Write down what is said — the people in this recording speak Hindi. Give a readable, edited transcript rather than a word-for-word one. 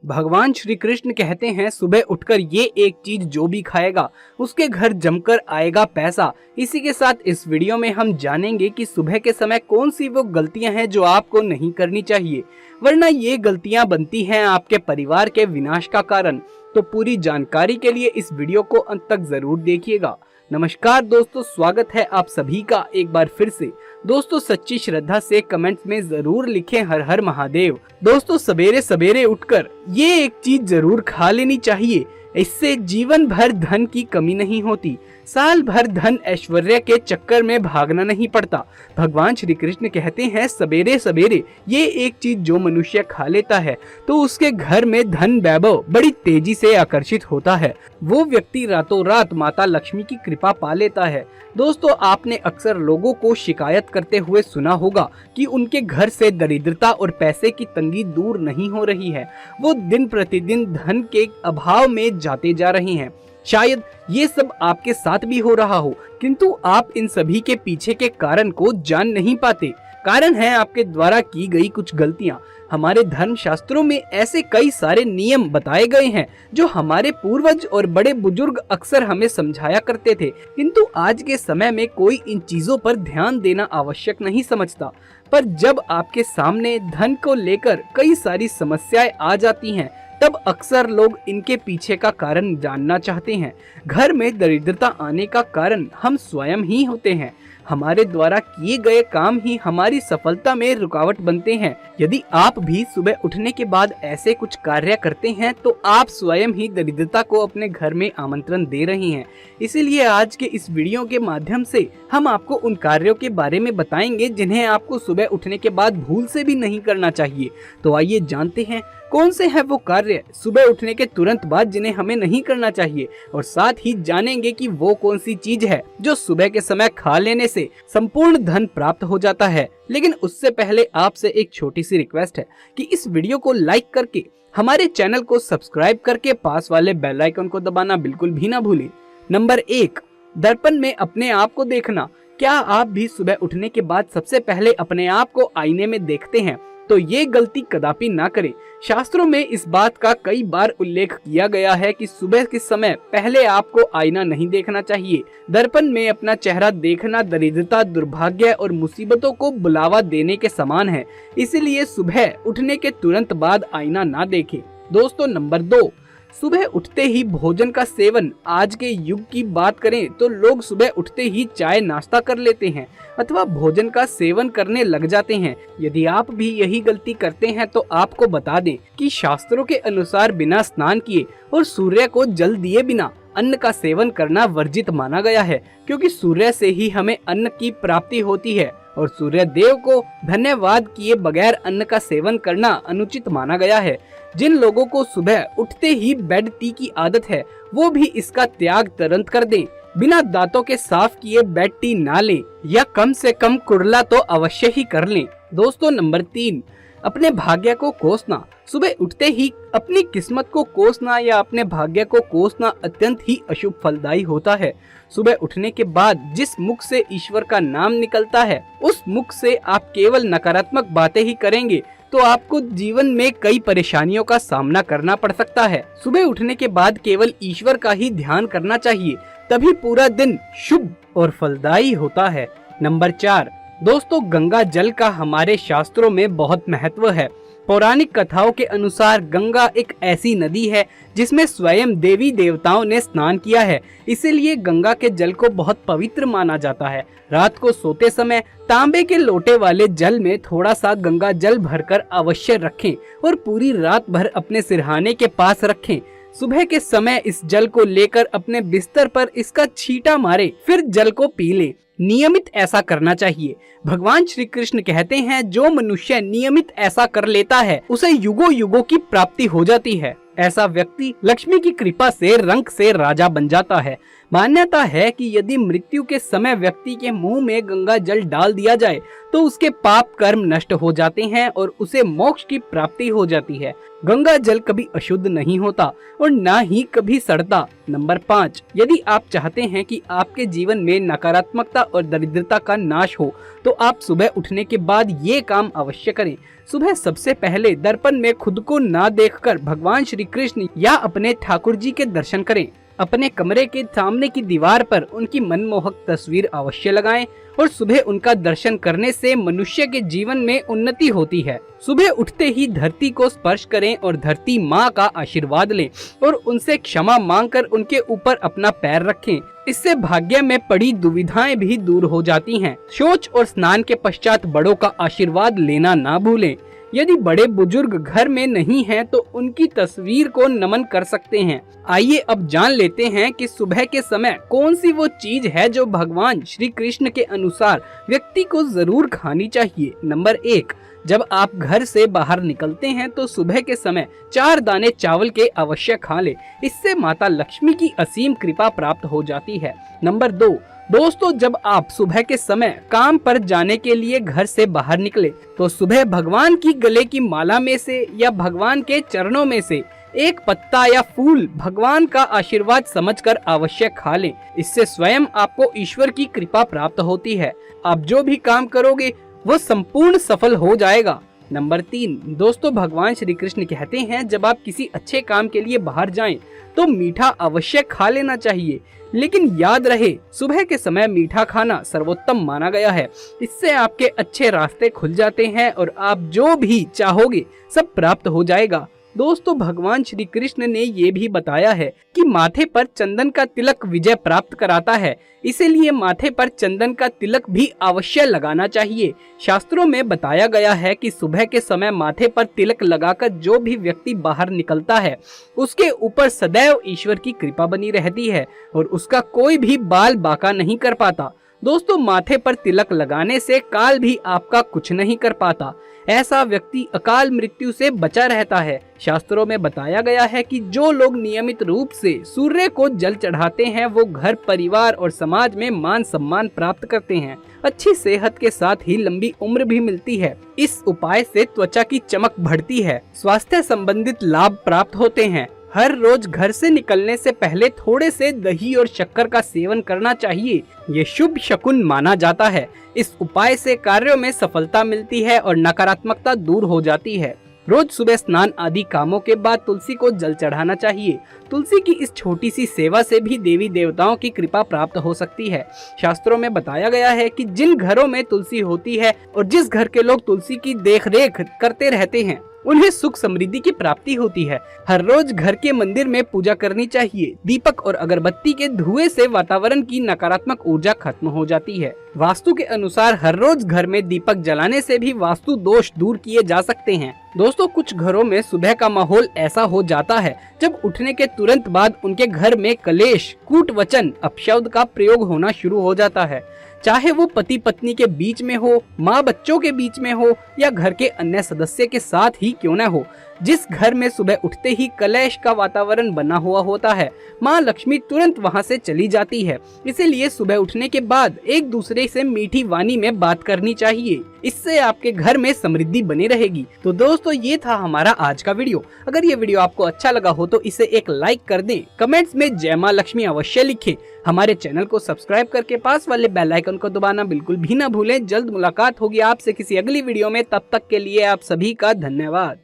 भगवान श्री कृष्ण कहते हैं सुबह उठकर ये एक चीज जो भी खाएगा उसके घर जमकर आएगा पैसा। इसी के साथ इस वीडियो में हम जानेंगे कि सुबह के समय कौन सी वो गलतियां हैं जो आपको नहीं करनी चाहिए, वरना ये गलतियां बनती हैं आपके परिवार के विनाश का कारण। तो पूरी जानकारी के लिए इस वीडियो को अंत तक जरूर देखिएगा। नमस्कार दोस्तों, स्वागत है आप सभी का एक बार फिर से। दोस्तों सच्ची श्रद्धा से कमेंट्स में जरूर लिखें हर हर महादेव। दोस्तों सवेरे सवेरे उठकर ये एक चीज जरूर खा लेनी चाहिए, इससे जीवन भर धन की कमी नहीं होती, साल भर धन ऐश्वर्य के चक्कर में भागना नहीं पड़ता। भगवान श्री कृष्ण कहते हैं सवेरे सवेरे ये एक चीज जो मनुष्य खा लेता है तो उसके घर में धन वैभव बड़ी तेजी से आकर्षित होता है। वो व्यक्ति रातों रात माता लक्ष्मी की कृपा पा लेता है। दोस्तों आपने अक्सर लोगों को शिकायत करते हुए सुना होगा कि उनके घर से दरिद्रता और पैसे की तंगी दूर नहीं हो रही है, वो दिन प्रतिदिन धन के अभाव में जाते जा रहे हैं। शायद ये सब आपके साथ भी हो रहा हो, किंतु आप इन सभी के पीछे के कारण को जान नहीं पाते। कारण है आपके द्वारा की गई कुछ गलतियां। हमारे धर्म शास्त्रों में ऐसे कई सारे नियम बताए गए हैं जो हमारे पूर्वज और बड़े बुजुर्ग अक्सर हमें समझाया करते थे, किंतु आज के समय में कोई इन चीजों पर ध्यान देना आवश्यक नहीं समझता। पर जब आपके सामने धन को लेकर कई सारी समस्याएं आ जाती हैं, तब अक्सर लोग इनके पीछे का कारण जानना चाहते हैं। घर में दरिद्रता आने का कारण हम स्वयं ही होते हैं। हमारे द्वारा किए गए काम ही हमारी सफलता में रुकावट बनते हैं। यदि आप भी सुबह उठने के बाद ऐसे कुछ कार्य करते हैं तो आप स्वयं ही दरिद्रता को अपने घर में आमंत्रण दे रहे हैं। इसीलिए आज के इस वीडियो के माध्यम से हम आपको उन कार्यों के बारे में बताएंगे जिन्हें आपको सुबह उठने के बाद भूल से भी नहीं करना चाहिए। तो आइए जानते हैं कौन से हैं वो कार्य सुबह उठने के तुरंत बाद जिन्हें हमें नहीं करना चाहिए, और साथ ही जानेंगे कि वो कौन सी चीज है जो सुबह के समय खा लेने से संपूर्ण धन प्राप्त हो जाता है। लेकिन उससे पहले आपसे एक छोटी सी रिक्वेस्ट है कि इस वीडियो को लाइक करके हमारे चैनल को सब्सक्राइब करके पास वाले बेल आइकन को दबाना बिल्कुल भी ना भूलें। नंबर 1, दर्पण में अपने आप को देखना। क्या आप भी सुबह उठने के बाद सबसे पहले अपने आप को आईने में देखते हैं? तो ये गलती कदापि ना करें। शास्त्रों में इस बात का कई बार उल्लेख किया गया है कि सुबह के समय पहले आपको आईना नहीं देखना चाहिए। दर्पण में अपना चेहरा देखना दरिद्रता, दुर्भाग्य और मुसीबतों को बुलावा देने के समान है, इसलिए सुबह उठने के तुरंत बाद आईना ना देखें। दोस्तों नंबर 2, सुबह उठते ही भोजन का सेवन। आज के युग की बात करें तो लोग सुबह उठते ही चाय नाश्ता कर लेते हैं अथवा भोजन का सेवन करने लग जाते हैं। यदि आप भी यही गलती करते हैं तो आपको बता दें कि शास्त्रों के अनुसार बिना स्नान किए और सूर्य को जल दिए बिना अन्न का सेवन करना वर्जित माना गया है, क्योंकि सूर्य से ही हमें अन्न की प्राप्ति होती है और सूर्य देव को धन्यवाद किए बगैर अन्न का सेवन करना अनुचित माना गया है। जिन लोगों को सुबह उठते ही बेड टी की आदत है वो भी इसका त्याग तुरंत कर दें। बिना दांतों के साफ किए बेड टी ना लें या कम से कम कुरला तो अवश्य ही कर लें। दोस्तों नंबर 3, अपने भाग्य को कोसना। सुबह उठते ही अपनी किस्मत को कोसना या अपने भाग्य को कोसना अत्यंत ही अशुभ फलदायी होता है। सुबह उठने के बाद जिस मुख से ईश्वर का नाम निकलता है उस मुख से आप केवल नकारात्मक बातें ही करेंगे तो आपको जीवन में कई परेशानियों का सामना करना पड़ सकता है। सुबह उठने के बाद केवल ईश्वर का ही ध्यान करना चाहिए, तभी पूरा दिन शुभ और फलदायी होता है। नंबर 4, दोस्तों गंगा जल का हमारे शास्त्रों में बहुत महत्व है। पौराणिक कथाओं के अनुसार गंगा एक ऐसी नदी है जिसमें स्वयं देवी देवताओं ने स्नान किया है, इसीलिए गंगा के जल को बहुत पवित्र माना जाता है। रात को सोते समय तांबे के लोटे वाले जल में थोड़ा सा गंगा जल भरकर अवश्य रखें और पूरी रात भर अपने सिरहाने के पास रखें। सुबह के समय इस जल को लेकर अपने बिस्तर पर इसका छींटा मारे, फिर जल को पी लें। नियमित ऐसा करना चाहिए। भगवान श्री कृष्ण कहते हैं जो मनुष्य नियमित ऐसा कर लेता है उसे युगों युगों की प्राप्ति हो जाती है। ऐसा व्यक्ति लक्ष्मी की कृपा से रंक से राजा बन जाता है। मान्यता है कि यदि मृत्यु के समय व्यक्ति के मुंह में गंगा जल डाल दिया जाए तो उसके पाप कर्म नष्ट हो जाते हैं और उसे मोक्ष की प्राप्ति हो जाती है। गंगा जल कभी अशुद्ध नहीं होता और ना ही कभी सड़ता। नंबर 5, यदि आप चाहते हैं कि आपके जीवन में नकारात्मकता और दरिद्रता का नाश हो तो आप सुबह उठने के बाद ये काम अवश्य करें। सुबह सबसे पहले दर्पण में खुद को ना देखकर भगवान श्री कृष्ण या अपने ठाकुर जी के दर्शन करें। अपने कमरे के सामने की दीवार पर उनकी मनमोहक तस्वीर अवश्य लगाएं और सुबह उनका दर्शन करने से मनुष्य के जीवन में उन्नति होती है। सुबह उठते ही धरती को स्पर्श करें और धरती माँ का आशीर्वाद लें और उनसे क्षमा मांगकर उनके ऊपर अपना पैर रखें। इससे भाग्य में पड़ी दुविधाएं भी दूर हो जाती हैं। शौच और स्नान के पश्चात बड़ों का आशीर्वाद लेना ना भूलें। यदि बड़े बुजुर्ग घर में नहीं हैं तो उनकी तस्वीर को नमन कर सकते हैं। आइए अब जान लेते हैं कि सुबह के समय कौन सी वो चीज है जो भगवान श्री कृष्ण के अनुसार व्यक्ति को जरूर खानी चाहिए। नंबर 1, जब आप घर से बाहर निकलते हैं तो सुबह के समय 4 दाने चावल के अवश्य खा लें। इससे माता लक्ष्मी की असीम कृपा प्राप्त हो जाती है। नंबर 2, दोस्तों, जब आप सुबह के समय काम पर जाने के लिए घर से बाहर निकले तो सुबह भगवान की गले की माला में से या भगवान के चरणों में से एक पत्ता या फूल भगवान का आशीर्वाद समझकर अवश्य खा लें। इससे स्वयं आपको ईश्वर की कृपा प्राप्त होती है। आप जो भी काम करोगे वो संपूर्ण सफल हो जाएगा। नंबर 3, दोस्तों, भगवान श्री कृष्ण कहते हैं जब आप किसी अच्छे काम के लिए बाहर जाएं तो मीठा अवश्य खा लेना चाहिए, लेकिन याद रहे सुबह के समय मीठा खाना सर्वोत्तम माना गया है। इससे आपके अच्छे रास्ते खुल जाते हैं और आप जो भी चाहोगे सब प्राप्त हो जाएगा। दोस्तों, भगवान श्री कृष्ण ने ये भी बताया है कि माथे पर चंदन का तिलक विजय प्राप्त कराता है, इसीलिए माथे पर चंदन का तिलक भी अवश्य लगाना चाहिए। शास्त्रों में बताया गया है कि सुबह के समय माथे पर तिलक लगाकर जो भी व्यक्ति बाहर निकलता है उसके ऊपर सदैव ईश्वर की कृपा बनी रहती है और उसका कोई भी बाल बांका नहीं कर पाता। दोस्तों, माथे पर तिलक लगाने से काल भी आपका कुछ नहीं कर पाता। ऐसा व्यक्ति अकाल मृत्यु से बचा रहता है। शास्त्रों में बताया गया है कि जो लोग नियमित रूप से सूर्य को जल चढ़ाते हैं वो घर, परिवार और समाज में मान सम्मान प्राप्त करते हैं। अच्छी सेहत के साथ ही लंबी उम्र भी मिलती है। इस उपाय से त्वचा की चमक बढ़ती है, स्वास्थ्य संबंधित लाभ प्राप्त होते हैं। हर रोज घर से निकलने से पहले थोड़े से दही और शक्कर का सेवन करना चाहिए। ये शुभ शकुन माना जाता है। इस उपाय से कार्यों में सफलता मिलती है और नकारात्मकता दूर हो जाती है। रोज सुबह स्नान आदि कामों के बाद तुलसी को जल चढ़ाना चाहिए। तुलसी की इस छोटी सी सेवा से भी देवी देवताओं की कृपा प्राप्त हो सकती है। शास्त्रों में बताया गया है कि जिन घरों में तुलसी होती है और जिस घर के लोग तुलसी की देखरेख करते रहते हैं उन्हें सुख समृद्धि की प्राप्ति होती है। हर रोज घर के मंदिर में पूजा करनी चाहिए। दीपक और अगरबत्ती के धुएं से वातावरण की नकारात्मक ऊर्जा खत्म हो जाती है। वास्तु के अनुसार हर रोज घर में दीपक जलाने से भी वास्तु दोष दूर किए जा सकते हैं। दोस्तों, कुछ घरों में सुबह का माहौल ऐसा हो जाता है जब उठने के तुरंत बाद उनके घर में कलेश, कूट वचन, अपशब्द का प्रयोग होना शुरू हो जाता है। चाहे वो पति पत्नी के बीच में हो, माँ बच्चों के बीच में हो या घर के अन्य सदस्य के साथ ही क्यों न हो। जिस घर में सुबह उठते ही कलेश का वातावरण बना हुआ होता है, माँ लक्ष्मी तुरंत वहाँ से चली जाती है। इसीलिए सुबह उठने के बाद एक दूसरे से मीठी वाणी में बात करनी चाहिए। इससे आपके घर में समृद्धि बनी रहेगी। तो दोस्तों, ये था हमारा आज का वीडियो। अगर ये वीडियो आपको अच्छा लगा हो तो इसे एक लाइक कर दें। कमेंट्स में जय माँ लक्ष्मी अवश्य लिखें। हमारे चैनल को सब्सक्राइब करके पास वाले बेल आइकन को दबाना बिल्कुल भी ना भूलें। जल्द मुलाकात होगी आपसे किसी अगली वीडियो में। तब तक के लिए आप सभी का धन्यवाद।